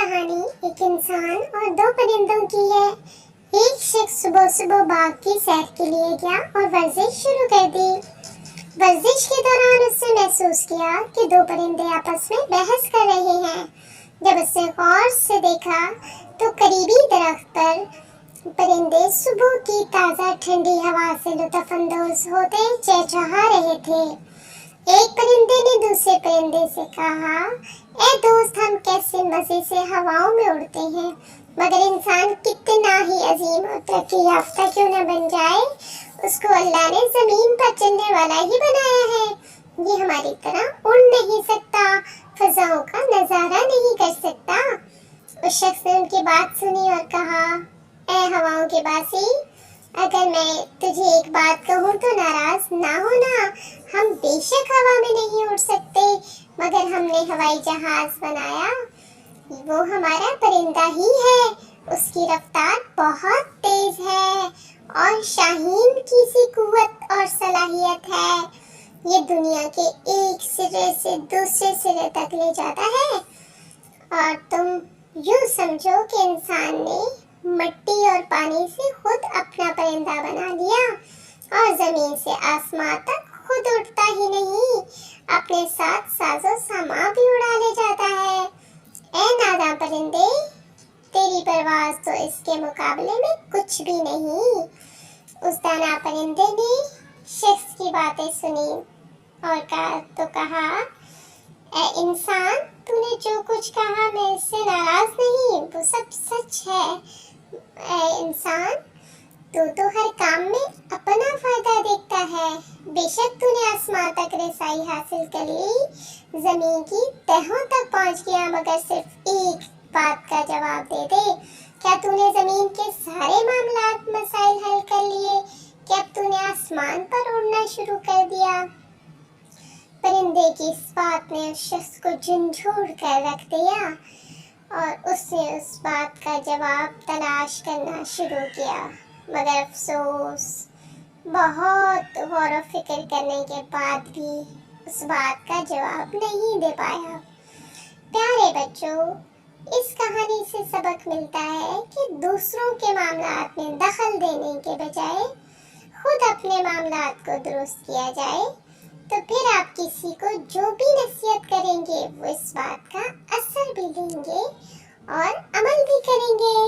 कहानी एक इंसान और दो परिंदों की है। एक शख्स सुबह सुबह बाग की सैर के लिए गया और वर्जिश शुरू कर दी। वर्जिश के दौरान उसने महसूस किया कि दो परिंदे आपस में बहस कर रहे हैं। जब उसने गौर से देखा तो करीबी दरख्त पर परिंदे सुबह की ताज़ा ठंडी हवा से लुत्फ़अंदोज़ होते चहचहा रहे थे। एक परिंदे ने दूसरे परिंदे से कहा, ए दोस्त, हम कैसे मजे से हवाओं में उड़ते हैं, मगर इंसान कितना ही अजीम और तरक्की याफ्ता क्यों न बन जाए, उसको अल्लाह ने जमीन पर चलने वाला ही बनाया है। ये हमारी तरह उड़ नहीं सकता, फजाओं का नजारा नहीं कर सकता। उस शख्स ने उनकी बात सुनी और कहा, ए हवाओं के बासी, अगर मैं तुझे एक बात कहूँ तो नाराज ना होना। हम बेशक हवा में नहीं उड़ सकते, मगर हमने हवाई जहाज बनाया, वो हमारा परिंदा ही है। उसकी रफ्तार बहुत तेज है और शाहीन की सी कुव्वत और सलाहियत है। ये दुनिया के एक सिरे से दूसरे सिरे तक ले जाता है। और तुम यूँ समझो कि इंसान ने मिट्टी और पानी से खुद अपना परिंदा बना लिया और जमीन से आसमान तक खुद उड़ता ही नहीं, अपने साथ साजो सामान भी उड़ा ले जाता है। ए नादान परिंदे, तेरी परवाज़ तो इसके मुकाबले में कुछ भी नहीं। उस दाना परिंदे ने शख्स की बातें सुनी और कहा, ए इंसान, तूने जो कुछ कहा मैं इससे नाराज नहीं, वो सब सच है। ए इंसान, तू तो हर काम में अपना फायदा देखता है। बेशक तूने आसमान तक रसाई हासिल कर ली, जमीन की तहों तक पहुंच गया, मगर सिर्फ एक बात का जवाब दे दे, क्या तूने जमीन के सारे मामलात मसाइल हल कर लिए कि अब तूने आसमान पर उड़ना शुरू कर दिया? परिंदे की इस बात ने उस शख्स को झंझोड़ कर रख दिया और उसने उस बात का जवाब तलाश करना शुरू किया, मगर अफसोस, बहुत गौर व फिक्र करने के बाद भी उस बात का जवाब नहीं दे पाया। प्यारे बच्चों, इस कहानी से सबक मिलता है कि दूसरों के मामलात में दखल देने के बजाय खुद अपने मामलात को दुरुस्त किया जाए, तो फिर आप किसी को जो भी नसीहत करेंगे वो इस बात का असर भी लेंगे और अमल भी करेंगे।